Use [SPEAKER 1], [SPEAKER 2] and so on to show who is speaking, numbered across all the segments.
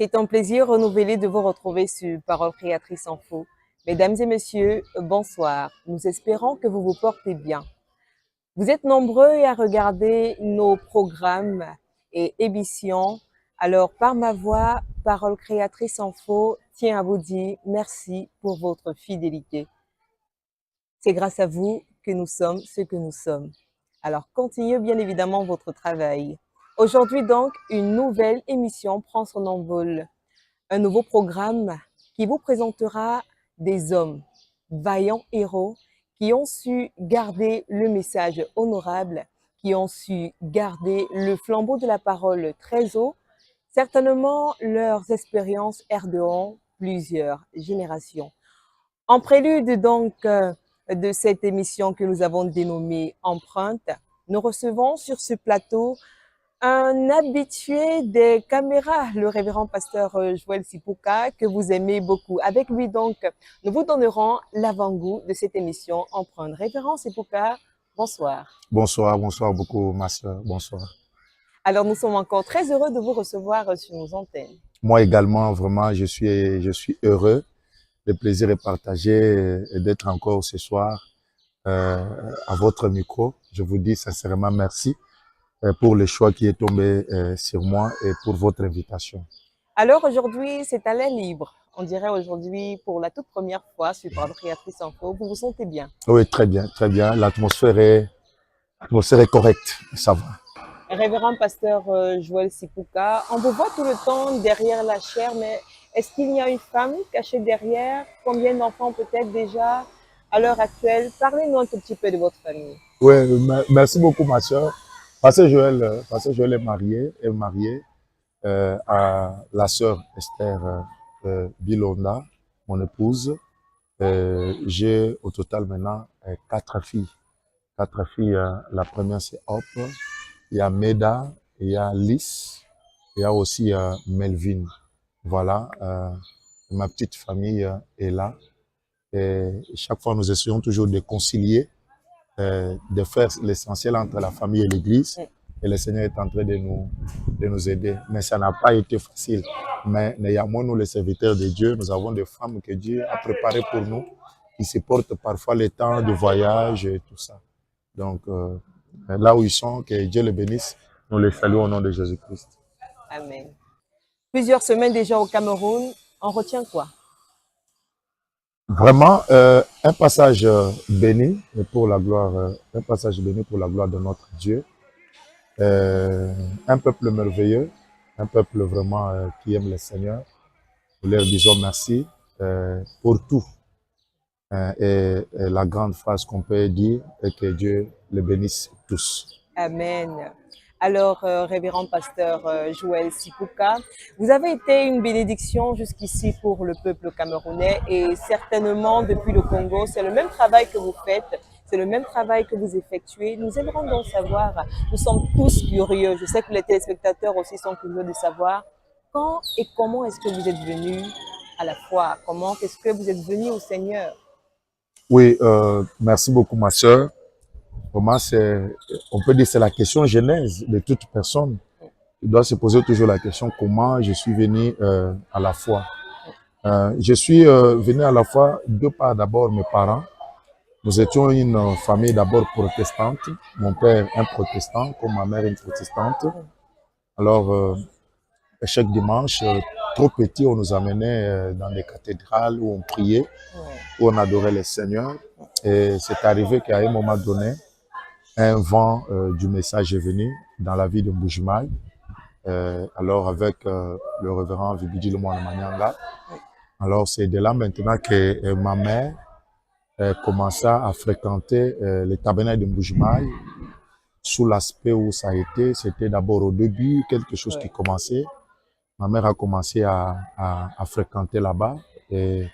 [SPEAKER 1] C'est un plaisir renouvelé de vous retrouver sur Parole créatrice Info. Mesdames et messieurs, bonsoir. Nous espérons que vous vous portez bien. Vous êtes nombreux à regarder nos programmes et émissions. Alors, par ma voix, Parole créatrice Info tient à vous dire merci pour votre fidélité. C'est grâce à vous que nous sommes ce que nous sommes. Alors, continuez bien évidemment votre travail. Aujourd'hui donc, une nouvelle émission prend son envol. Un nouveau programme qui vous présentera des hommes, vaillants héros, qui ont su garder le message honorable, qui ont su garder le flambeau de la parole très haut. Certainement, leurs expériences herderont plusieurs générations. En prélude donc de cette émission que nous avons dénommée Empreinte, nous recevons sur ce plateau un habitué des caméras, le révérend pasteur Joël Sipouka, que vous aimez beaucoup. Avec lui, donc, nous vous donnerons l'avant-goût de cette émission Empreinte. Révérend Sipouka, bonsoir.
[SPEAKER 2] Bonsoir, bonsoir beaucoup, ma soeur. Bonsoir.
[SPEAKER 1] Alors, nous sommes encore très heureux de vous recevoir sur nos antennes.
[SPEAKER 2] Moi également, vraiment, je suis heureux. Le plaisir est partagé et d'être encore ce soir à votre micro. Je vous dis sincèrement merci pour le choix qui est tombé sur moi et pour votre invitation.
[SPEAKER 1] Alors aujourd'hui, c'est à l'air libre. On dirait aujourd'hui, pour la toute première fois sur Parole créatrice Info, vous vous sentez bien?
[SPEAKER 2] Oui, très bien, très bien. L'atmosphère est correcte, ça va.
[SPEAKER 1] Révérend pasteur Joël Sipouka, on vous voit tout le temps derrière la chair, mais est-ce qu'il y a une femme cachée derrière? Combien d'enfants peut-être déjà à l'heure actuelle? Parlez-nous un tout petit peu de votre famille.
[SPEAKER 2] Oui, merci beaucoup, ma soeur. Pasteur Joël est marié à la sœur Esther Bilonda, mon épouse. J'ai au total maintenant 4 filles. 4 filles, la première c'est Hop, il y a Meda, il y a Lys, il y a aussi Melvin. Voilà, ma petite famille est là. Et chaque fois, nous essayons toujours de concilier, de faire l'essentiel entre la famille et l'Église. Et le Seigneur est en train de nous aider. Mais ça n'a pas été facile. Mais néanmoins, nous, les serviteurs de Dieu, nous avons des femmes que Dieu a préparées pour nous, qui supportent parfois les temps de voyage et tout ça. Donc, là où ils sont, que Dieu les bénisse. Nous les saluons au nom de Jésus-Christ.
[SPEAKER 1] Amen. Plusieurs semaines déjà au Cameroun, on retient quoi?
[SPEAKER 2] Vraiment, un passage béni pour la gloire, un passage béni pour la gloire de notre Dieu. Un peuple merveilleux, un peuple vraiment qui aime le Seigneur. Nous leur disons merci pour tout. Et la grande phrase qu'on peut dire est que Dieu les bénisse tous.
[SPEAKER 1] Amen. Alors, révérend pasteur Joël Sipouka, vous avez été une bénédiction jusqu'ici pour le peuple camerounais et certainement depuis le Congo, c'est le même travail que vous faites, c'est le même travail que vous effectuez. Nous aimerons donc savoir, nous sommes tous curieux, je sais que les téléspectateurs aussi sont curieux de savoir quand et comment est-ce que vous êtes venu à la foi, comment est-ce que vous êtes venu au Seigneur?
[SPEAKER 2] Oui, merci beaucoup ma sœur. Vraiment, on peut dire que c'est la question genèse de toute personne. Il doit se poser toujours la question comment je suis venu à la foi. Je suis venu à la foi de par d'abord mes parents. Nous étions une famille d'abord protestante. Mon père un protestant, comme ma mère une protestante. Alors, chaque dimanche, trop petit, on nous amenait dans des cathédrales où on priait, où on adorait le Seigneur. Et c'est arrivé qu'à un moment donné, un vent du message est venu dans la vie de Mbujimaï. Alors avec le révérend Vibidi Manyanga. Alors c'est de là maintenant que ma mère commença à fréquenter le tabernacle de Mbujimaï. Sous l'aspect où ça a été, c'était d'abord au début quelque chose qui commençait. Ma mère a commencé à fréquenter là-bas et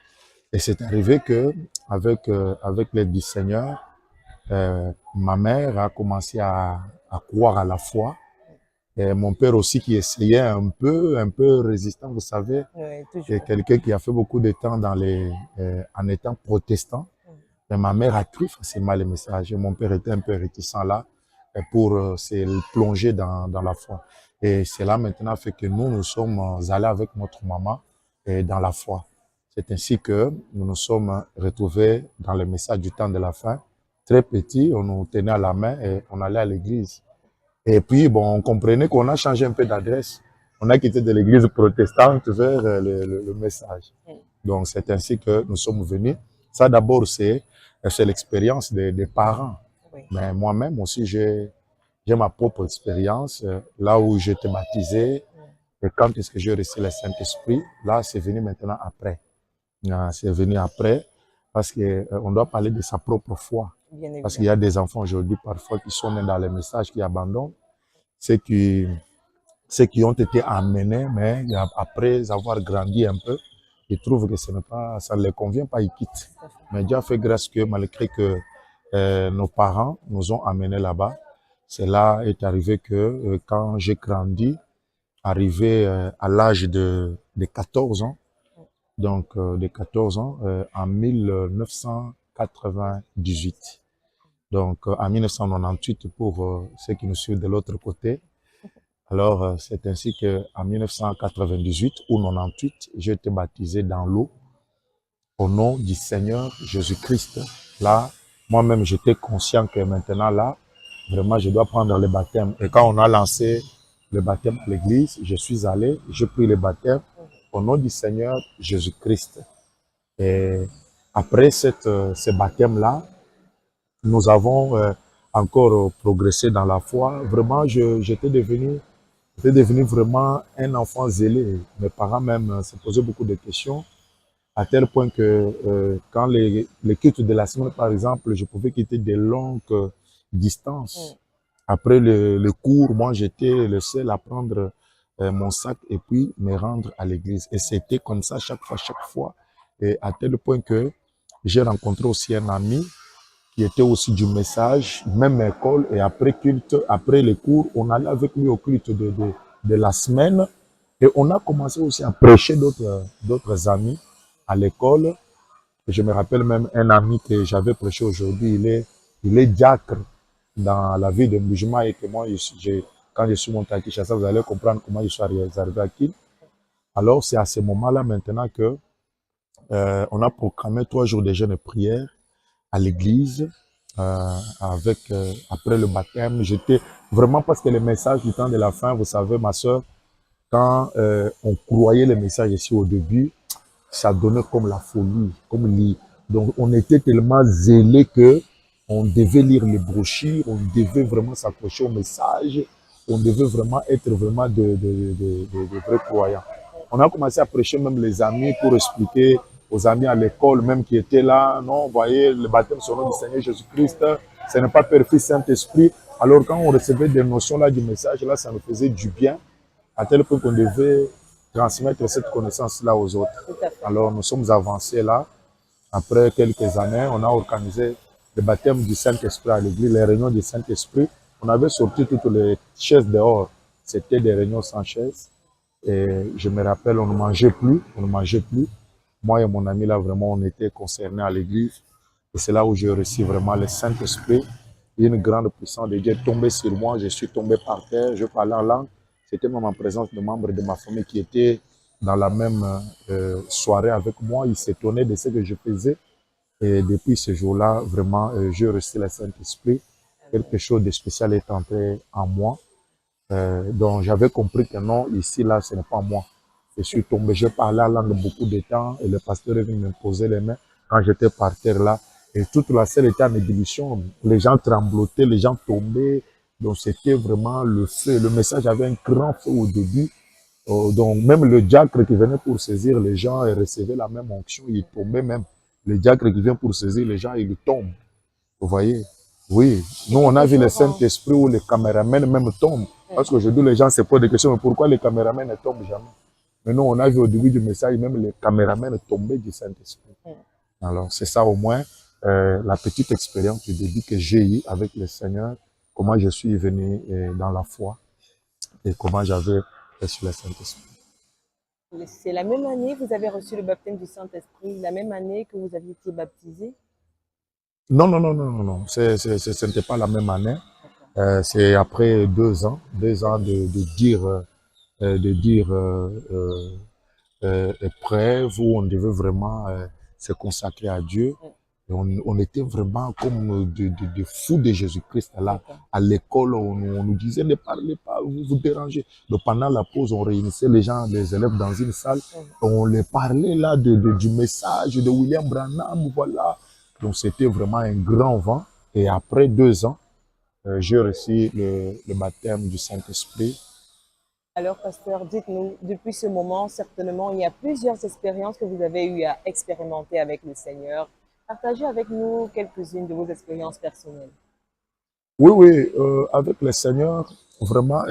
[SPEAKER 2] c'est arrivé que avec l'aide du Seigneur, ma mère a commencé à croire à la foi. Et mon père aussi qui essayait un peu résistant, vous savez, quelqu'un qui a fait beaucoup de temps en étant protestant. Mais ma mère a cru facilement les messages. Mon père était un peu réticent là. pour se plonger dans la foi. Et cela maintenant fait que nous sommes allés avec notre maman dans la foi. C'est ainsi que nous nous sommes retrouvés dans le message du temps de la fin. Très petit, on nous tenait à la main et on allait à l'église. Et puis, bon, on comprenait qu'on a changé un peu d'adresse. On a quitté de l'église protestante vers le message. Donc, c'est ainsi que nous sommes venus. Ça, d'abord, c'est l'expérience des parents.
[SPEAKER 1] Oui.
[SPEAKER 2] Mais moi-même aussi, j'ai ma propre expérience. Là où j'étais baptisé, et quand est-ce que j'ai reçu le Saint-Esprit, là, c'est venu maintenant après. C'est venu après parce qu'on doit parler de sa propre foi. Parce qu'il y a des enfants aujourd'hui, parfois, qui sont nés dans les messages, qui abandonnent. Ceux qui ont été amenés, mais après avoir grandi un peu, ils trouvent que ça ne les convient pas, ils quittent. Mais Dieu a fait grâce que malgré que nos parents nous ont amenés là-bas, cela est arrivé que quand j'ai grandi, arrivé à l'âge de 14 ans, donc de 14 ans, en 1998. Donc en 1998 pour ceux qui nous suivent de l'autre côté. Alors c'est ainsi qu'en 1998 ou 98, j'ai été baptisé dans l'eau au nom du Seigneur Jésus-Christ. Là, moi-même, j'étais conscient que maintenant, là, vraiment, je dois prendre le baptême. Et quand on a lancé le baptême à l'église, je suis allé, j'ai pris le baptême au nom du Seigneur Jésus-Christ. Et après ce baptême-là, nous avons encore progressé dans la foi. Vraiment, j'étais devenu vraiment un enfant zélé. Mes parents même se posaient beaucoup de questions, à tel point que quand les cultes de la semaine, par exemple, je pouvais quitter des longues distances. Après le cours, moi, j'étais le seul à prendre mon sac et puis me rendre à l'église. Et c'était comme ça chaque fois. Et à tel point que j'ai rencontré aussi un ami qui était aussi du message, même école, et après culte, après les cours, on allait avec lui au culte de la semaine, et on a commencé aussi à prêcher d'autres amis à l'école. Je me rappelle même un ami que j'avais prêché aujourd'hui, il est diacre dans la ville de Mbujima, et que moi, quand je suis monté à Kinshasa, vous allez comprendre comment je suis arrivé à Kin. Alors, c'est à ce moment-là maintenant que on a programmé 3 jours de jeûne et prière à l'église, après le baptême. J'étais vraiment, parce que le message du temps de la fin, vous savez, ma soeur, quand on croyait le message ici au début, ça donnait comme la folie, comme lire. Donc, on était tellement zélés que on devait lire les brochures, on devait vraiment s'accrocher au message, on devait vraiment être vraiment de vrais croyants. On a commencé à prêcher même les amis pour expliquer aux amis à l'école même qui étaient là, non, vous voyez, le baptême sur le nom du Seigneur Jésus-Christ, ce n'est pas Père, Fils, Saint-Esprit. Alors quand on recevait des notions là du message, là, ça nous faisait du bien, à tel point qu'on devait transmettre cette connaissance-là aux autres. Alors nous sommes avancés là. Après quelques années, on a organisé le baptême du Saint-Esprit à l'église, les réunions du Saint-Esprit. On avait sorti toutes les chaises dehors. C'était des réunions sans chaises. Et je me rappelle, on ne mangeait plus. Moi et mon ami là, vraiment, on était concernés à l'église. Et c'est là où j'ai reçu vraiment le Saint-Esprit. Une grande puissance de Dieu est tombée sur moi. Je suis tombé par terre. Je parlais en langue. C'était même en présence de membres de ma famille qui étaient dans la même soirée avec moi. Ils s'étonnaient de ce que je faisais. Et depuis ce jour-là, vraiment, j'ai reçu le Saint-Esprit. Quelque chose de spécial est entré en moi. Donc, j'avais compris que non, ici, là, ce n'est pas moi. Je suis tombé, j'ai parlé la langue beaucoup de temps et le pasteur est venu me poser les mains quand j'étais par terre là. Et toute la salle était en ébullition. Les gens tremblotaient, les gens tombaient. Donc, c'était vraiment le feu. Le message avait un grand feu au début. Donc, même le diacre qui venait pour saisir les gens et recevait la même onction, il tombait même. Le diacre qui vient pour saisir les gens, il tombe. Vous voyez? Oui. Nous, on a vu le Saint-Esprit où les caméramans même tombent. Parce qu'aujourd'hui, les gens se posent des questions, mais pourquoi les caméramans ne tombent jamais? Mais nous, on a vu au début du message, même les caméramans tombaient du Saint-Esprit. Alors, c'est ça au moins la petite expérience du début que j'ai eue avec le Seigneur, comment je suis venu dans la foi et comment j'avais reçu le Saint-Esprit.
[SPEAKER 1] C'est la même année que vous avez reçu le baptême du Saint-Esprit, la même année que vous aviez été baptisé?
[SPEAKER 2] Non. Ce n'était pas la même année. C'est après 2 ans de dire épreuve où on devait vraiment se consacrer à Dieu. Et on était vraiment comme des fous de Jésus-Christ là.
[SPEAKER 1] D'accord.
[SPEAKER 2] À l'école, on nous disait ne parlez pas, vous vous dérangez. Donc pendant la pause, on réunissait les gens, les élèves dans une salle. On les parlait là du message de William Branham, voilà. Donc c'était vraiment un grand vent. Et après 2 ans, j'ai reçu le baptême du Saint-Esprit.
[SPEAKER 1] Alors, pasteur, dites-nous, depuis ce moment, certainement, il y a plusieurs expériences que vous avez eu à expérimenter avec le Seigneur. Partagez avec nous quelques-unes de vos expériences personnelles.
[SPEAKER 2] Oui, oui, avec le Seigneur, vraiment,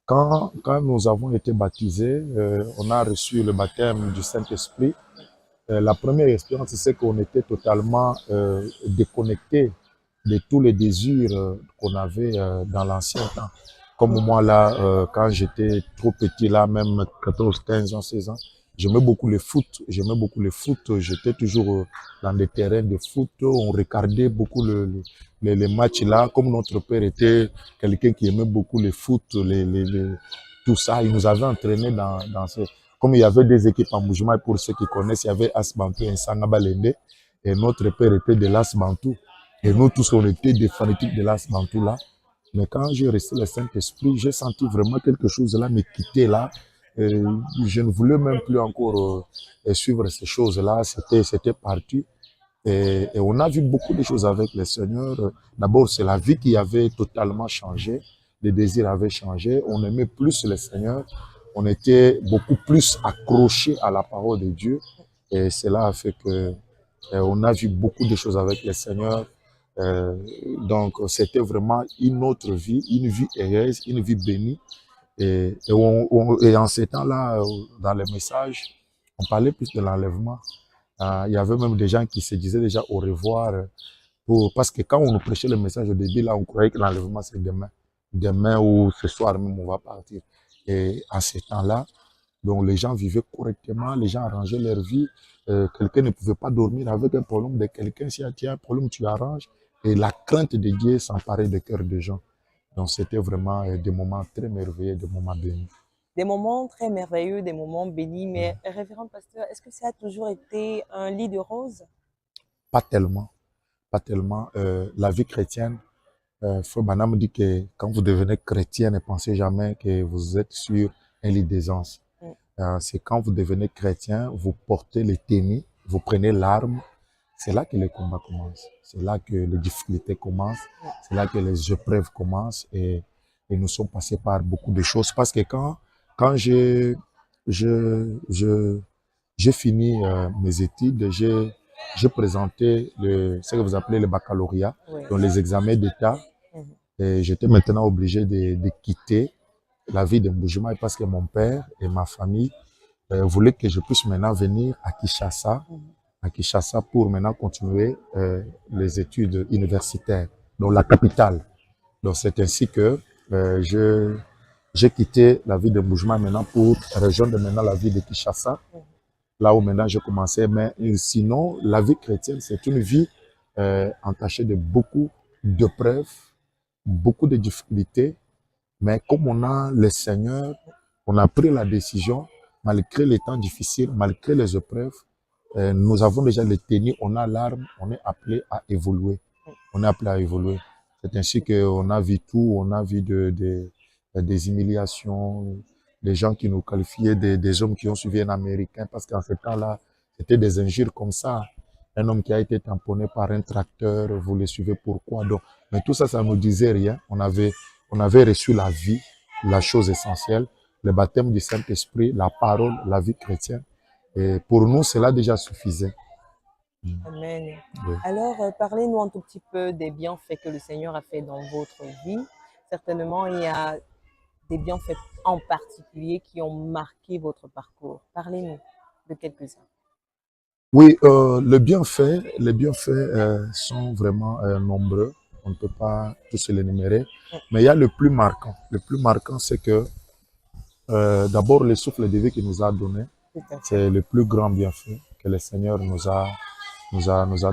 [SPEAKER 2] quand nous avons été baptisés, on a reçu le baptême du Saint-Esprit. La première expérience, c'est qu'on était totalement déconnecté de tous les désirs qu'on avait dans l'ancien temps. Comme moi, là, quand j'étais trop petit, là, même 14, 15 ans, 16 ans, j'aimais beaucoup le foot. J'aimais beaucoup le foot. J'étais toujours dans des terrains de foot. On regardait beaucoup les matchs là. Comme notre père était quelqu'un qui aimait beaucoup le foot, tout ça, il nous avait entraînés dans ce... Comme il y avait des équipes en mouvement, pour ceux qui connaissent, il y avait Asbantou et Sangabalende. Et notre père était de l'Asbantou. Et nous tous, on était des fanatiques de l'Asbantou là. Mais quand j'ai reçu le Saint-Esprit, j'ai senti vraiment quelque chose là me quitter là. Je ne voulais même plus encore suivre ces choses-là. C'était parti. Et on a vu beaucoup de choses avec le Seigneur. D'abord, c'est la vie qui avait totalement changé. Les désirs avaient changé. On aimait plus le Seigneur. On était beaucoup plus accrochés à la parole de Dieu. Et cela a fait que on a vu beaucoup de choses avec le Seigneur. Euh, donc, c'était vraiment une autre vie, une vie heureuse, une vie bénie. Et en ces temps-là, dans les messages, on parlait plus de l'enlèvement. Il y avait même des gens qui se disaient déjà au revoir. Parce que quand on nous prêchait le message au début, là, on croyait que l'enlèvement, c'est demain. Demain ou ce soir même, on va partir. Et en ces temps-là, donc les gens vivaient correctement, les gens arrangeaient leur vie. Quelqu'un ne pouvait pas dormir avec un problème de quelqu'un. Si tu as un problème, tu arranges. Et la crainte de Dieu s'emparait des cœurs des gens. Donc c'était vraiment des moments très merveilleux, des moments bénis.
[SPEAKER 1] Des moments très merveilleux, des moments bénis, mais révérend pasteur, est-ce que ça a toujours été un lit de roses?
[SPEAKER 2] Pas tellement, pas tellement. La vie chrétienne, Frère Branham dit que quand vous devenez chrétien, ne pensez jamais que vous êtes sur un lit d'aisance. C'est quand vous devenez chrétien, vous portez les tennis, vous prenez l'arme, c'est là que les combats commencent. C'est là que les difficultés commencent. C'est là que les épreuves commencent. Et nous sommes passés par beaucoup de choses. Parce que quand je, j'ai fini mes études, j'ai présenté ce que vous appelez le baccalauréat,
[SPEAKER 1] Oui.
[SPEAKER 2] donc les examens d'État. Et j'étais maintenant obligé de quitter la vie de Mbujimaï parce que mon père et ma famille voulaient que je puisse maintenant venir à Kinshasa pour maintenant continuer les études universitaires, dans la capitale. Donc c'est ainsi que j'ai quitté la ville de Mbujimaï maintenant pour rejoindre maintenant la ville de Kinshasa, là où maintenant j'ai commencé. Mais sinon, la vie chrétienne, c'est une vie entachée de beaucoup d'épreuves, beaucoup de difficultés. Mais comme on a le Seigneur, on a pris la décision, malgré les temps difficiles, malgré les épreuves, nous avons déjà le tennis, on a l'arme, on est appelé à évoluer. On est appelé à évoluer. C'est ainsi qu'on a vu tout, on a vu des humiliations, des gens qui nous qualifiaient des hommes qui ont suivi un Américain, parce qu'en ce temps-là, c'était des injures comme ça. Un homme qui a été tamponné par un tracteur, vous le suivez pourquoi? Donc, mais tout ça, ça ne nous disait rien. On avait reçu la vie, la chose essentielle, le baptême du Saint-Esprit, la parole, la vie chrétienne. Et pour nous, cela déjà suffisait.
[SPEAKER 1] Amen.
[SPEAKER 2] Oui.
[SPEAKER 1] Alors, parlez-nous un tout petit peu des bienfaits que le Seigneur a fait dans votre vie. Certainement, il y a des bienfaits en particulier qui ont marqué votre parcours. Parlez-nous de quelques-uns.
[SPEAKER 2] Oui, les bienfaits sont vraiment nombreux. On ne peut pas tous les énumérer. Mais il y a le plus marquant. Le plus marquant, c'est que d'abord, le souffle de vie qu'il nous a donné, c'est le plus grand bienfait que le Seigneur nous a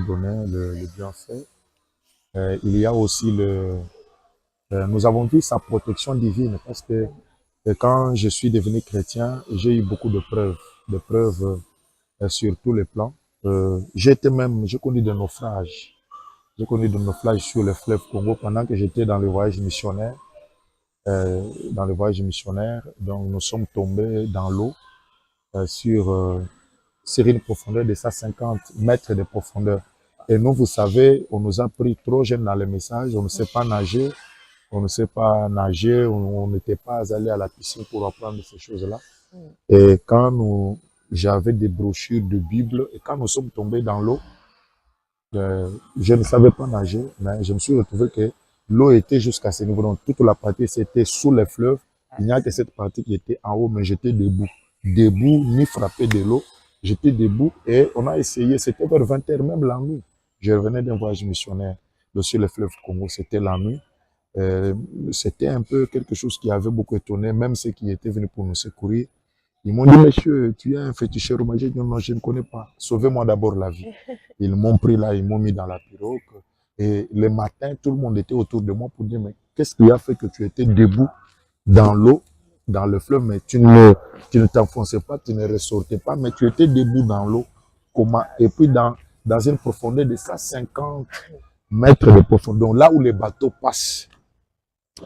[SPEAKER 2] donné, le bienfait. Il y a aussi Nous avons vu sa protection divine parce que quand je suis devenu chrétien, j'ai eu beaucoup de preuves sur tous les plans. J'ai connu des naufrages. J'ai connu des naufrages sur le fleuve Congo pendant que j'étais dans le voyage missionnaire. Dans le voyage missionnaire, donc nous sommes tombés dans l'eau sur une profondeur de 150 mètres de profondeur. Et nous, vous savez, on nous a pris trop jeunes dans les messages, on ne sait pas nager, on n'était pas allé à la piscine pour apprendre ces choses-là. Et j'avais des brochures de Bible, et quand nous sommes tombés dans l'eau, je ne savais pas nager, mais je me suis retrouvé que l'eau était jusqu'à ce niveau. Donc, toute la partie, c'était sous les fleuves. Il n'y a que cette partie qui était en haut, mais j'étais debout. Debout, ni frappé de l'eau. J'étais debout et on a essayé. C'était vers 20 heures, même la nuit. Je revenais d'un voyage missionnaire sur le fleuve Congo. C'était la nuit. C'était un peu quelque chose qui avait beaucoup étonné, même ceux qui étaient venus pour nous secourir. Ils m'ont dit, monsieur, tu es un féticheur. Moi, j'ai dit, non, je ne connais pas. Sauvez-moi d'abord la vie. Ils m'ont pris là, ils m'ont mis dans la pirogue. Et le matin, tout le monde était autour de moi pour dire, mais qu'est-ce qui a fait que tu étais debout dans l'eau, dans le fleuve, mais tu ne t'enfonçais pas, tu ne ressortais pas, mais tu étais debout dans l'eau. Comment? Et puis dans une profondeur de 150 mètres de profondeur, là où les bateaux passent.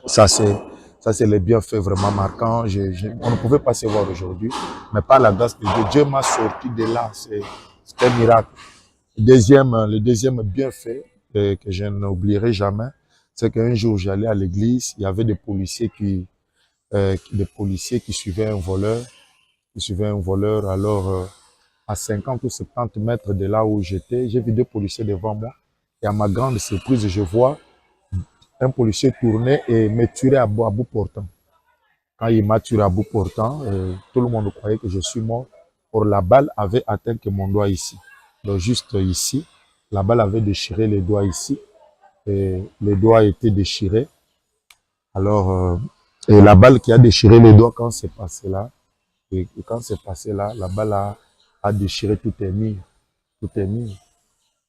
[SPEAKER 2] Ça, c'est les bienfaits vraiment marquants. On ne pouvait pas se voir aujourd'hui, mais par la grâce de Dieu, Dieu m'a sorti de là. C'est un miracle. Le deuxième bienfait que je n'oublierai jamais, c'est qu'un jour, j'allais à l'église, il y avait des policiers qui suivaient un voleur. Alors, à 50 ou 70 mètres de là où j'étais, j'ai vu deux policiers devant moi. Et à ma grande surprise, je vois un policier tourner et me tuer à bout portant. Quand il m'a tué à bout portant, tout le monde croyait que je suis mort. Or, la balle avait atteint que mon doigt ici. Donc, juste ici, la balle avait déchiré les doigts ici. Et les doigts étaient déchirés. Alors, et la balle qui a déchiré les doigts quand c'est passé là, et quand c'est passé là, la balle a déchiré tout est murs. Tout est murs.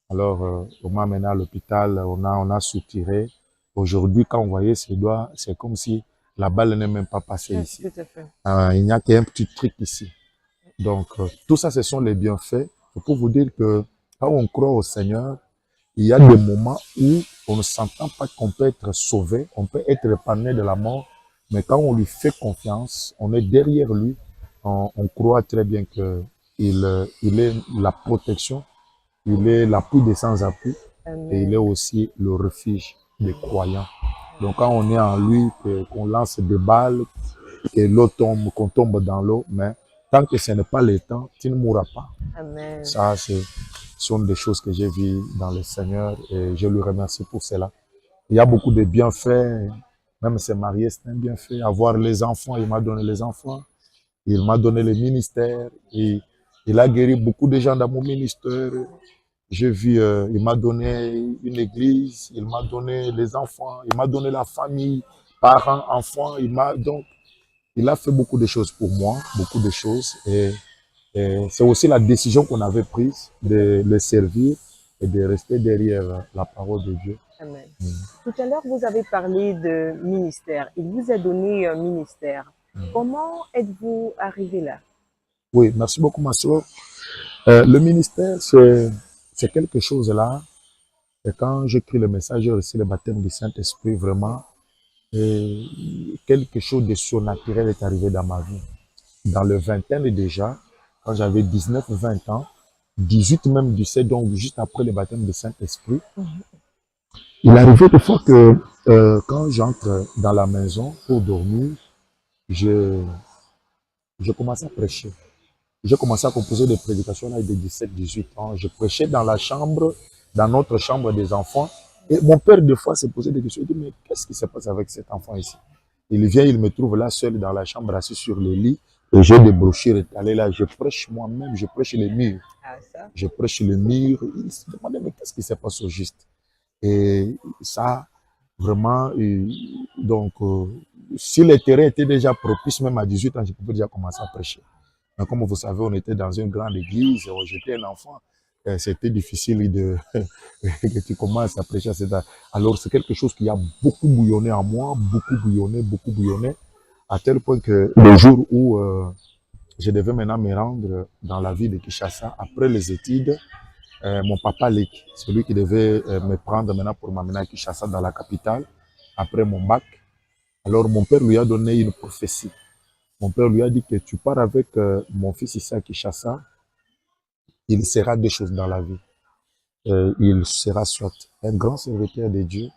[SPEAKER 2] Alors, on m'a amené à l'hôpital, on a soutiré. Aujourd'hui, quand on voyait ses doigts, c'est comme si la balle n'est même pas passée ici.
[SPEAKER 1] Tout à fait.
[SPEAKER 2] Il n'y a qu'un petit truc ici. Donc, tout ça, ce sont les bienfaits. Pour vous dire que quand on croit au Seigneur, il y a des moments où on ne s'entend pas qu'on peut être sauvé, on peut être épargné de la mort, mais quand on lui fait confiance, on est derrière lui, on croit très bien qu'il est la protection, il est l'appui des sans-appui, et il est aussi le refuge des croyants. Donc quand on est en lui, qu'on lance des balles, que l'eau tombe, qu'on tombe dans l'eau, mais tant que ce n'est pas le temps, tu ne mourras pas.
[SPEAKER 1] Amen.
[SPEAKER 2] Ça, ce sont des choses que j'ai vues dans le Seigneur et je lui remercie pour cela. Il y a beaucoup de bienfaits, même se marier, c'est un bienfait. Avoir les enfants, il m'a donné les enfants, il m'a donné le ministère, et il a guéri beaucoup de gens dans mon ministère. J'ai vu, il m'a donné une église, il m'a donné les enfants, il m'a donné la famille, parents, enfants, il a fait beaucoup de choses pour moi, beaucoup de choses. Et c'est aussi la décision qu'on avait prise de le servir et de rester derrière la parole de Dieu.
[SPEAKER 1] Amen. Tout à l'heure, vous avez parlé de ministère. Il vous a donné un ministère. Comment êtes-vous arrivé là?
[SPEAKER 2] Oui, merci beaucoup, ma soeur. Le ministère, c'est quelque chose là. Et quand j'écris le message, j'ai reçu le baptême du Saint-Esprit, vraiment. Et quelque chose de surnaturel est arrivé dans ma vie. Dans le vingtaine déjà, quand j'avais 19, 20 ans, 18 même 17, donc juste après le baptême du Saint-Esprit, il arrivait des fois que quand j'entre dans la maison pour dormir, je commençais à prêcher. J'ai commencé à composer des prédications à l'âge de 17, 18 ans. Je prêchais dans la chambre, dans notre chambre des enfants. Et mon père, des fois, se posait des questions. Il dit, mais qu'est-ce qui se passe avec cet enfant ici? Il vient, il me trouve là seul dans la chambre, assis sur le lit. Et j'ai des brochures étalées là. Je prêche moi-même, je prêche les murs. Je prêche les murs. Il se demandait, mais qu'est-ce qui se passe au juste? Et ça, vraiment, si le terrain était déjà propice, même à 18 ans, je pouvais déjà commencer à prêcher. Mais comme vous savez, on était dans une grande église, j'étais un enfant. c'était difficile que tu commences à prêcher à cette âge. Alors, c'est quelque chose qui a beaucoup bouillonné en moi, beaucoup bouillonné, à tel point que le jour où je devais maintenant me rendre dans la ville de Kinshasa, après les études, mon papa Lek, celui qui devait me prendre maintenant pour m'amener à Kinshasa dans la capitale, après mon bac, alors mon père lui a donné une prophétie. Mon père lui a dit que tu pars avec mon fils ici à Kinshasa, il sera deux choses dans la vie. Il sera soit un grand serviteur de Dieu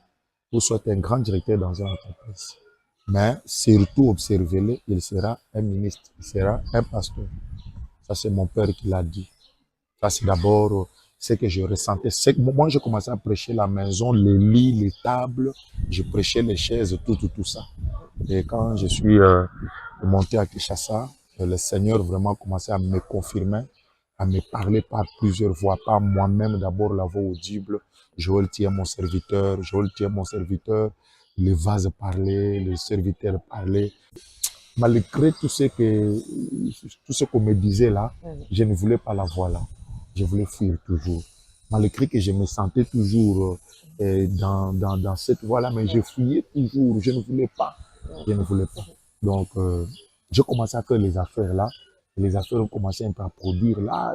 [SPEAKER 2] ou soit un grand directeur dans une entreprise. Mais surtout, observez-le, il sera un ministre, il sera un pasteur. Ça, c'est mon père qui l'a dit. Ça, c'est d'abord ce que je ressentais. Moi, j'ai commencé à prêcher la maison, les lits, les tables, je prêchais les chaises, tout ça. Et quand je suis monté à Kinshasa, le Seigneur vraiment commençait à me confirmer, à me parler par plusieurs voix, pas moi-même d'abord la voix audible. Joël, tu es mon serviteur, Joël, tu es mon serviteur. Les vases parlaient, les serviteurs parlaient. Malgré tout ce qu'on me disait là, je ne voulais pas la voix là. Je voulais fuir toujours. Malgré que je me sentais toujours dans cette voie-là, mais je fuyais toujours. Je ne voulais pas. Je ne voulais pas. Donc, j'ai commencé à faire les affaires là. Et les affaires ont commencé un peu à produire là.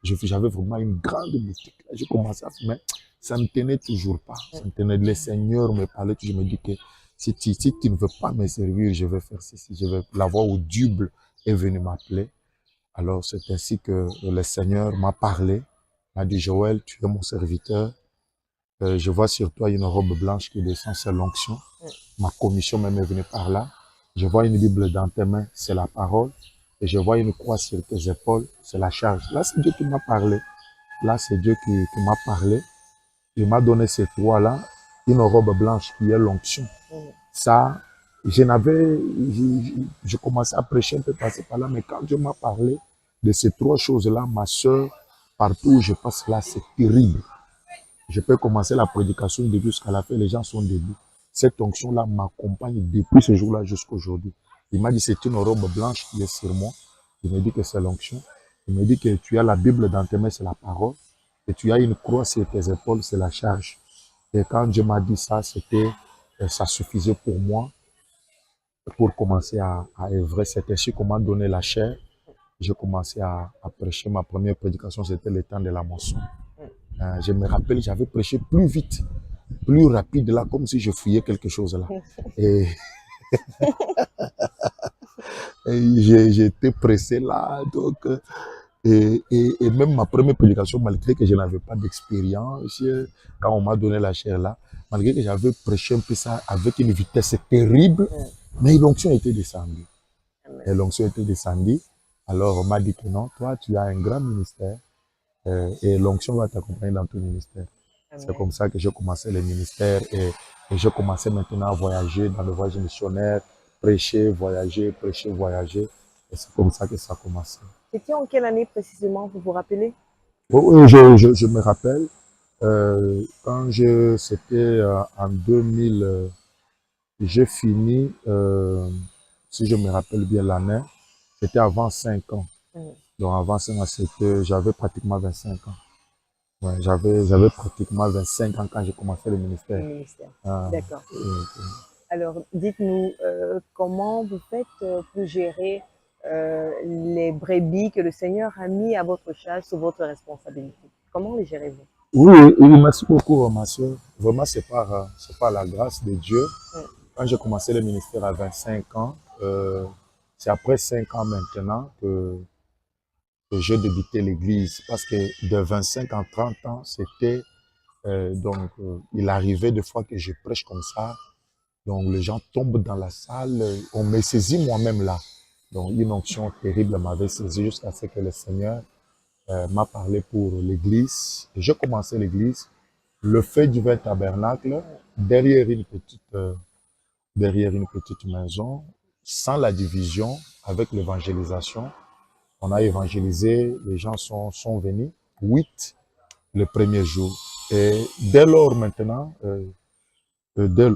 [SPEAKER 2] J'avais vraiment une grande boutique. J'ai commencé à faire, mais ça ne tenait toujours pas. Ça me tenait. Le Seigneur me parlait toujours. Je me dis que si tu ne veux pas me servir, je vais faire ceci. Je vais la voix audible est venue m'appeler. Alors, c'est ainsi que le Seigneur m'a parlé, m'a dit, Joël, tu es mon serviteur. Je vois sur toi une robe blanche qui descend, c'est l'onction. Ma commission même est venue par là. Je vois une Bible dans tes mains, c'est la parole. Et je vois une croix sur tes épaules, c'est la charge. Là, c'est Dieu qui m'a parlé. Là, c'est Dieu qui m'a parlé. Il m'a donné ces trois-là, une robe blanche qui est l'onction. Ça, je commençais à prêcher un peu passer par là, mais quand Dieu m'a parlé de ces trois choses-là, ma soeur, partout où je passe là, c'est terrible. Je peux commencer la prédication du début jusqu'à la fin, les gens sont debout. Cette onction-là m'accompagne depuis ce jour-là jusqu'à aujourd'hui. Il m'a dit, c'est une robe blanche qui est sur moi. Il me dit que c'est l'onction. Il me dit que tu as la Bible dans tes mains, c'est la parole. Et tu as une croix sur tes épaules, c'est la charge. Et quand Dieu m'a dit ça, ça suffisait pour moi pour commencer à œuvrer. C'est ainsi qu'on m'a donné la chair. J'ai commencé à prêcher. Ma première prédication, c'était le temps de la moisson. Je me rappelle, j'avais prêché plus vite, plus rapide là, comme si je fouillais quelque chose là. Et, j'étais pressé là, donc, et même ma première prédication, malgré que je n'avais pas d'expérience, quand on m'a donné la chair là, malgré que j'avais prêché un peu ça avec une vitesse terrible, mais l'onction était descendue. Et l'onction était descendue. Alors on m'a dit que non, toi tu as un grand ministère et l'onction va t'accompagner dans ton ministère. C'est comme ça que j'ai commencé le ministère et j'ai commencé maintenant à voyager dans le voyage missionnaire, prêcher, voyager. Et c'est comme ça que ça a commencé.
[SPEAKER 1] C'était en quelle année précisément, vous vous rappelez?
[SPEAKER 2] Oui, je me rappelle, quand c'était en 2000, j'ai fini, si je me rappelle bien l'année, c'était avant 5 ans. Donc avant 5 ans, j'avais pratiquement 25 ans. Ouais, j'avais pratiquement 25 ans quand j'ai commencé le ministère.
[SPEAKER 1] Le ministère. D'accord. Alors, dites-nous, comment vous faites pour gérer les brebis que le Seigneur a mis à votre charge, sous votre responsabilité? Comment les gérez-vous?
[SPEAKER 2] Oui, merci beaucoup, ma soeur. Vraiment, c'est par la grâce de Dieu. Quand j'ai commencé le ministère à 25 ans, c'est après 5 ans maintenant que j'ai débuté l'église. Parce que de 25 à 30 ans, c'était il arrivait des fois que je prêche comme ça. Donc, les gens tombent dans la salle. On me saisit moi-même là. Donc, une onction terrible m'avait saisi jusqu'à ce que le Seigneur m'a parlé pour l'église. Et j'ai commencé l'église, le fait du vrai tabernacle, derrière une petite maison, sans la division, avec l'évangélisation. On a évangélisé, les gens sont venus, 8 le premier jour. Et dès lors maintenant, dès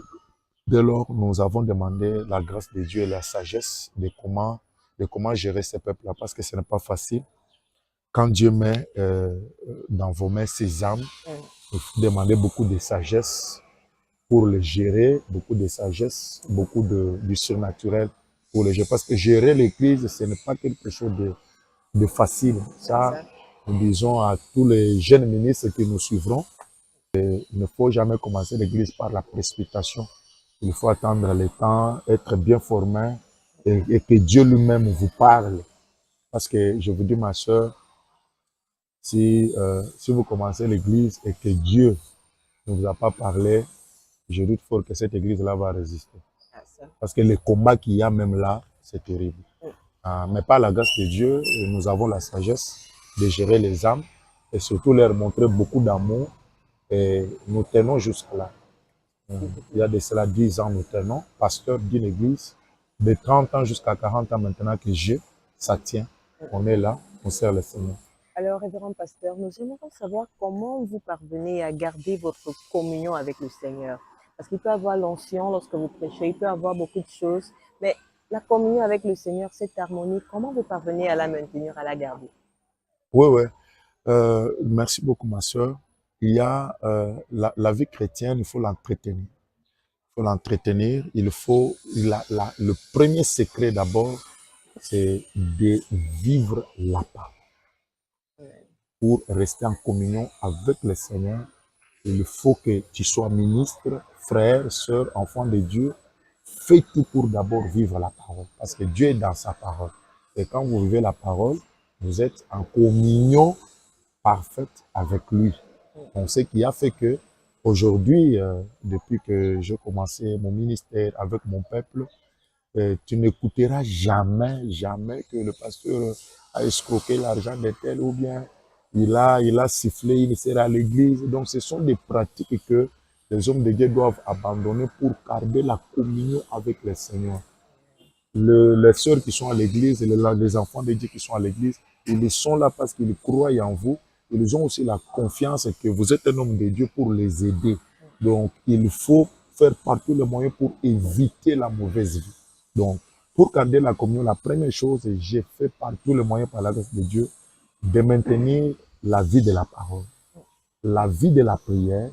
[SPEAKER 2] lors, nous avons demandé la grâce de Dieu et la sagesse de comment gérer ces peuples-là, parce que ce n'est pas facile. quand Dieu met dans vos mains ses âmes, il faut demander beaucoup de sagesse pour le gérer, beaucoup de sagesse, beaucoup du surnaturel pour le gérer. Parce que gérer l'église, ce n'est pas quelque chose de facile. Ça, nous disons à tous les jeunes ministres qui nous suivront, il ne faut jamais commencer l'église par la précipitation. Il faut attendre le temps, être bien formé et que Dieu lui-même vous parle. Parce que je vous dis, ma soeur, si vous commencez l'église et que Dieu ne vous a pas parlé, je doute fort que cette église-là va résister. Parce que le combat qu'il y a même là, c'est terrible. Mais par la grâce de Dieu, nous avons la sagesse de gérer les âmes et surtout leur montrer beaucoup d'amour. Et nous tenons jusqu'à là. Il y a de cela 10 ans, nous tenons, pasteur d'une église, de 30 ans jusqu'à 40 ans maintenant que ça tient. On est là, on sert le Seigneur.
[SPEAKER 1] Alors, révérend pasteur, nous aimerions savoir comment vous parvenez à garder votre communion avec le Seigneur. Parce qu'il peut y avoir l'onction lorsque vous prêchez, il peut y avoir beaucoup de choses, mais la communion avec le Seigneur, cette harmonie, comment vous parvenez à la maintenir, à la garder?
[SPEAKER 2] Oui. Merci beaucoup, ma soeur. Il y a la vie chrétienne, il faut l'entretenir. Il faut l'entretenir. Le premier secret d'abord, c'est de vivre la parole. Pour rester en communion avec le Seigneur, il faut que tu sois ministre, frère, sœur, enfant de Dieu. Fais tout pour d'abord vivre la parole. Parce que Dieu est dans sa parole. Et quand vous vivez la parole, vous êtes en communion parfaite avec lui. Donc, ce qui a fait que aujourd'hui, depuis que j'ai commencé mon ministère avec mon peuple, tu n'écouteras jamais que le pasteur a escroqué l'argent de tel ou bien il a sifflé, il sera à l'église. Donc, ce sont des pratiques que les hommes de Dieu doivent abandonner pour garder la communion avec le Seigneur. Les sœurs qui sont à l'église, les enfants de Dieu qui sont à l'église, ils sont là parce qu'ils croient en vous. Ils ont aussi la confiance que vous êtes un homme de Dieu pour les aider. Donc, il faut faire par tous les moyens pour éviter la mauvaise vie. Donc, pour garder la communion, la première chose, j'ai fait par tous les moyens, par la grâce de Dieu, de maintenir la vie de la parole, la vie de la prière,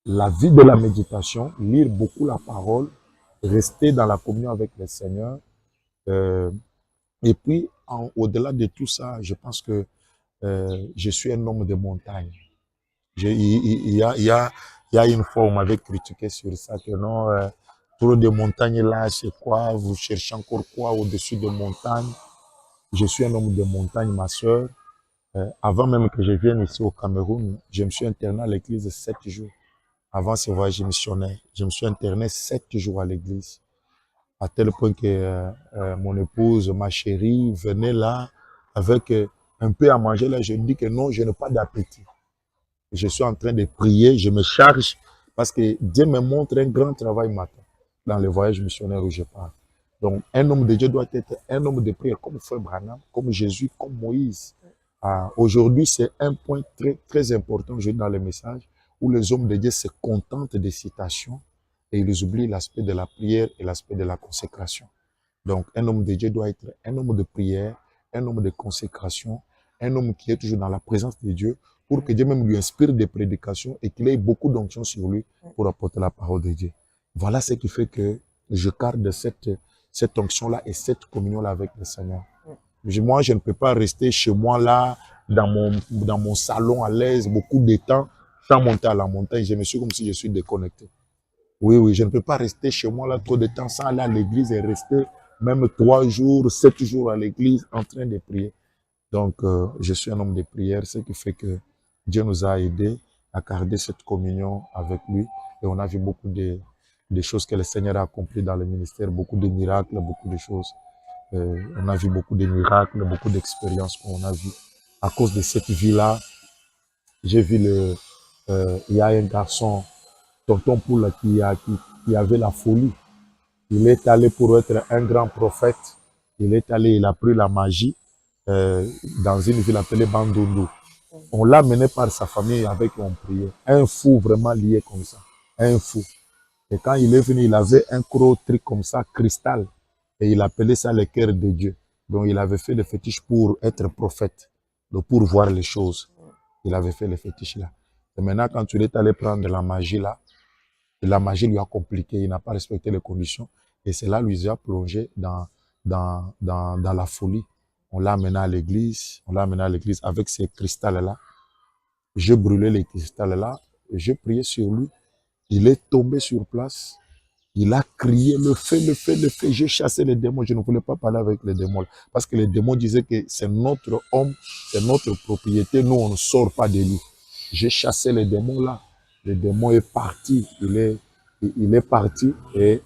[SPEAKER 2] la vie de la méditation, lire beaucoup la parole, rester dans la communion avec le Seigneur. Et puis, au-delà de tout ça, je pense que je suis un homme de montagne. Il y a une fois, on m'avait critiqué sur ça, que non, trop de montagnes là, c'est quoi? Vous cherchez encore quoi au-dessus des montagnes? Je suis un homme de montagne, ma soeur. Avant même que je vienne ici au Cameroun, je me suis interné à l'église 7 jours. Avant ce voyage missionnaire, je me suis interné 7 jours à l'église. À tel point que mon épouse, ma chérie, venait là avec un peu à manger. Là, je me dis que non, je n'ai pas d'appétit. Je suis en train de prier, je me charge parce que Dieu me montre un grand travail matin dans le voyage missionnaire où je pars. Donc, un homme de Dieu doit être un homme de prière comme Frère Branham, comme Jésus, comme Moïse. Aujourd'hui, c'est un point très important dans le message où les hommes de Dieu se contentent des citations et ils oublient l'aspect de la prière et l'aspect de la consécration. Donc, un homme de Dieu doit être un homme de prière, un homme de consécration, un homme qui est toujours dans la présence de Dieu pour que Dieu même lui inspire des prédications et qu'il ait beaucoup d'onction sur lui pour apporter la parole de Dieu. Voilà ce qui fait que je garde cette onction-là et cette communion-là avec le Seigneur. Moi, je ne peux pas rester chez moi là, dans mon salon à l'aise, beaucoup de temps, sans monter à la montagne. Je me suis comme si je suis déconnecté. Oui, je ne peux pas rester chez moi là trop de temps sans aller à l'église et rester même 3 jours, 7 jours à l'église en train de prier. Donc, je suis un homme de prière, ce qui fait que Dieu nous a aidés à garder cette communion avec lui. Et on a vu beaucoup de choses que le Seigneur a accomplies dans le ministère, beaucoup de miracles, beaucoup de choses. On a vu beaucoup de miracles, beaucoup d'expériences qu'on a vues. À cause de cette vie-là, j'ai vu il y a un garçon, Tonton Poula, qui avait la folie. Il est allé pour être un grand prophète. Il a pris la magie dans une ville appelée Bandundu. On l'a mené par sa famille avec qui on priait. Un fou vraiment lié comme ça. Un fou. Et quand il est venu, il avait un gros truc comme ça, cristal. Et il appelait ça le cœur de Dieu. Donc il avait fait le fétiche pour être prophète. donc pour voir les choses. Il avait fait les fétiches là. Et maintenant, quand il est allé prendre la magie là, la magie lui a compliqué, il n'a pas respecté les conditions. Et cela lui a plongé dans la folie. On l'a amené à l'église, avec ces cristals-là. Je brûlais les cristals-là, je priais sur lui. Il est tombé sur place. Il a crié, le feu, le feu, le feu. J'ai chassé les démons. Je ne voulais pas parler avec les démons. Parce que les démons disaient que c'est notre homme, c'est notre propriété. Nous, on ne sort pas de lui. J'ai chassé les démons là. Le démon est parti. Il est parti. Et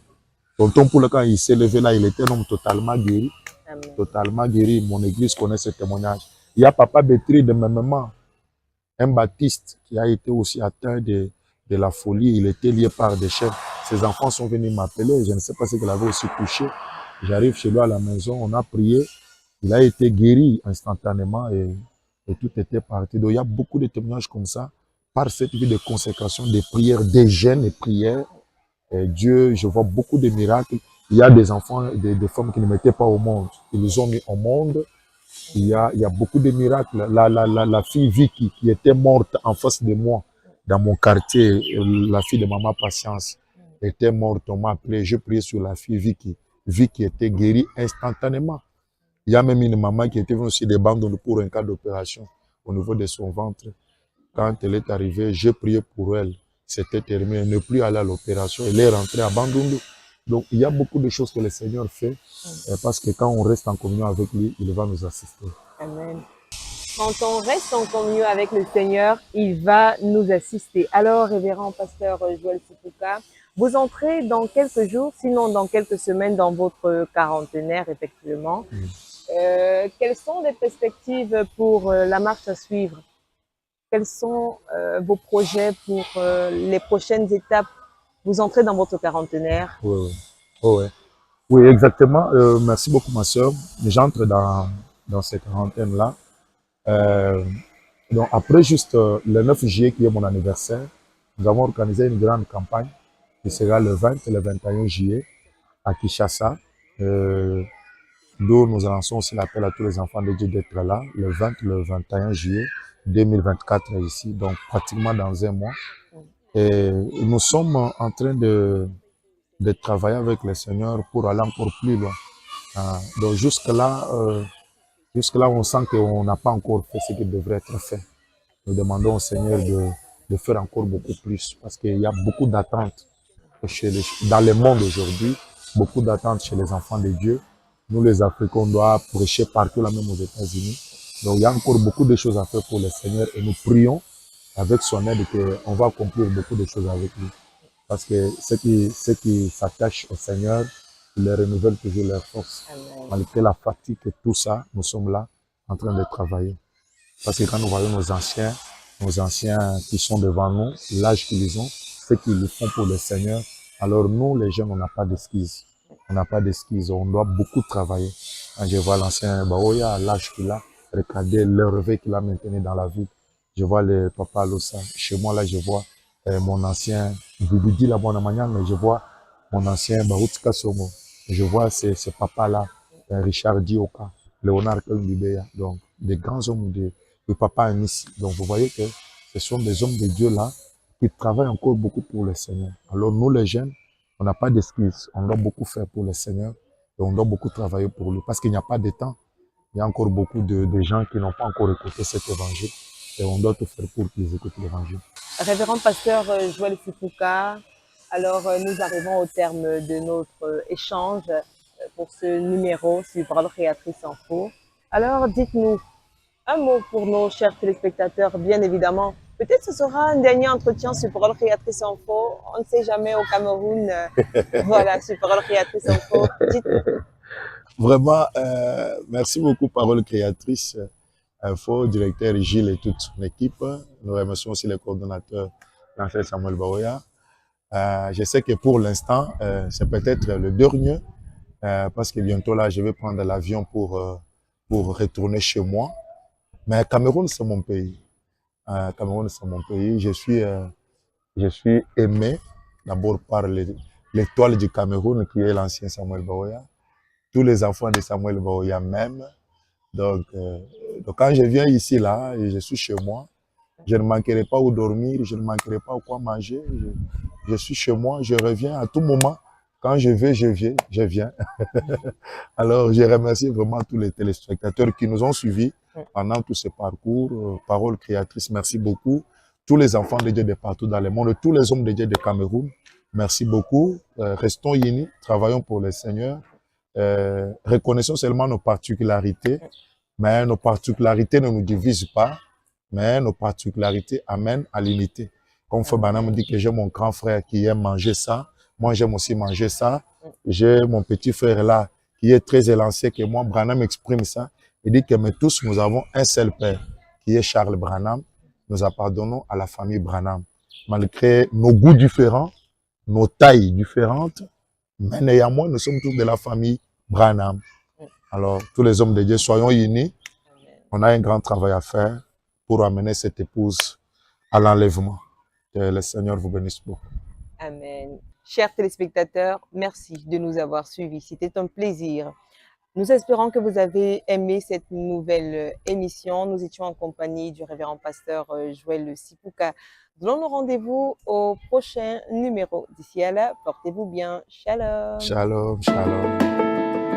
[SPEAKER 2] tonton Poule, quand il s'est levé là, il était un homme totalement guéri.
[SPEAKER 1] Amen.
[SPEAKER 2] Totalement guéri. Mon église connaît ce témoignage. Il y a Papa Bétri de ma maman, un baptiste qui a été aussi atteint de la folie. Il était lié par des chaînes. Ses enfants sont venus m'appeler. Je ne sais pas ce qu'il avait aussi touché. J'arrive chez lui à la maison. On a prié. Il a été guéri instantanément et tout était parti. Donc, il y a beaucoup de témoignages comme ça. Par cette vie de consécration, de prières, des jeûnes et prières. Et Dieu, je vois beaucoup de miracles. Il y a des enfants, des femmes qui ne mettaient pas au monde. Ils les ont mis au monde. Il y a beaucoup de miracles. La fille Vicky qui était morte en face de moi dans mon quartier, la fille de Maman Patience était morte. On m'a appelé, je priais sur la fille Vicky. Vicky était guérie instantanément. Il y a même une maman qui était venue aussi de Bandung pour un cas d'opération au niveau de son ventre. Quand elle est arrivée, j'ai prié pour elle. C'était terminé. Elle n'est plus allée à l'opération. Elle est rentrée à Bandung. Donc, il y a beaucoup de choses que le Seigneur fait parce que quand on reste en communion avec lui, il va nous assister.
[SPEAKER 1] Amen. Quand on reste en communion avec le Seigneur, il va nous assister. Alors, révérend pasteur Joël Sipuka, vous entrez dans quelques jours, sinon dans quelques semaines, dans votre quarantenaire, effectivement. Quelles sont les perspectives pour la marche à suivre? Quels sont vos projets pour les prochaines étapes? Vous entrez dans votre quarantenaire.
[SPEAKER 2] Oui, oui. Oh, ouais. Oui, exactement. Merci beaucoup, ma soeur. J'entre dans cette quarantaine-là. Donc, après juste le 9 juillet, qui est mon anniversaire, nous avons organisé une grande campagne qui sera le 20 et le 21 juillet à Kinshasa. D'où nous lançons aussi l'appel à tous les enfants de Dieu d'être là, le 20 et le 21 juillet 2024 ici, donc pratiquement dans un mois. Et nous sommes en train de travailler avec le Seigneur pour aller encore plus loin. Donc jusque-là, on sent qu'on n'a pas encore fait ce qui devrait être fait. Nous demandons au Seigneur de faire encore beaucoup plus parce qu'il y a beaucoup d'attentes dans le monde aujourd'hui, beaucoup d'attentes chez les enfants de Dieu. Nous, les Africains, on doit prêcher partout, là même aux États-Unis. Donc, il y a encore beaucoup de choses à faire pour le Seigneur et nous prions avec son aide qu'on va accomplir beaucoup de choses avec lui. Parce que ceux qui s'attachent au Seigneur, ils les renouvellent toujours leur force. Amen. Malgré la fatigue et tout ça, nous sommes là en train de travailler. Parce que quand nous voyons nos anciens qui sont devant nous, l'âge qu'ils ont, ce qu'ils font pour le Seigneur, alors nous, les jeunes, on n'a pas d'excuses. On n'a pas d'excuses, on doit beaucoup travailler. Quand je vois l'ancien Baoya, l'âge qu'il a, regardez le réveil qu'il a maintenu dans la vie. Je vois le papa Losa. Chez moi, là, je vois mon ancien Bibidi Labonamanya, mais je vois mon ancien Baoutka Somo. Je vois ces papas-là, Richard Dioka, Léonard Kalmbibeya. Donc, des grands hommes de papa Anissi. Donc, vous voyez que ce sont des hommes de Dieu là qui travaillent encore beaucoup pour le Seigneur. Alors, nous, les jeunes, on n'a pas d'excuses. On doit beaucoup faire pour le Seigneur et on doit beaucoup travailler pour lui parce qu'il n'y a pas de temps. Il y a encore beaucoup de gens qui n'ont pas encore écouté cet évangile et on doit tout faire pour qu'ils écoutent l'évangile.
[SPEAKER 1] Révérend pasteur Joël Sipuka, alors nous arrivons au terme de notre échange pour ce numéro sur Parole Créatrice Info. Alors, dites-nous un mot pour nos chers téléspectateurs, bien évidemment. Peut-être ce sera un dernier entretien sur Parole Créatrice Info. On ne sait jamais au Cameroun. Voilà, sur Parole Créatrice Info. Dites-nous.
[SPEAKER 2] Vraiment, merci beaucoup Parole Créatrice Info, directeur Gilles et toute son équipe. Nous remercions aussi les coordonnateurs, l'enseignant Samuel Baoya. Je sais que pour l'instant, c'est peut-être le dernier, parce que bientôt là, je vais prendre l'avion pour retourner chez moi. Mais Cameroun, c'est mon pays. Cameroun, c'est mon pays. Je suis aimé d'abord par l'étoile du Cameroun qui est l'ancien Samuel Baoya. Tous les enfants de Samuel Baoya m'aiment. Donc, Donc quand je viens ici, là, et je suis chez moi, je ne manquerai pas où dormir, je ne manquerai pas où quoi manger. Je suis chez moi, je reviens à tout moment. Quand je veux, je viens. Alors, je remercie vraiment tous les téléspectateurs qui nous ont suivis pendant tous ces parcours. Paroles créatrices, merci beaucoup. Tous les enfants de Dieu de partout dans le monde, tous les hommes de Dieu de Cameroun, merci beaucoup. Restons unis, travaillons pour le Seigneur. Reconnaissons seulement nos particularités, mais nos particularités ne nous divisent pas, mais nos particularités amènent à l'unité. Comme Frère Branham dit que j'ai mon grand frère qui aime manger ça, moi j'aime aussi manger ça. J'ai mon petit frère là qui est très élancé que moi. Branham exprime ça. Il dit que mais tous nous avons un seul père qui est Charles Branham. Nous appartenons à la famille Branham. Malgré nos goûts différents, nos tailles différentes, mais néanmoins nous sommes tous de la famille Branham. Alors tous les hommes de Dieu, soyons unis. On a un grand travail à faire pour amener cette épouse à l'enlèvement. Que le Seigneur vous bénisse beaucoup.
[SPEAKER 1] Amen. Chers téléspectateurs, merci de nous avoir suivis. C'était un plaisir. Nous espérons que vous avez aimé cette nouvelle émission. Nous étions en compagnie du révérend pasteur Joël Sipouka. Donnons rendez-vous au prochain numéro. D'ici à là, portez-vous bien. Shalom.
[SPEAKER 2] Shalom, shalom.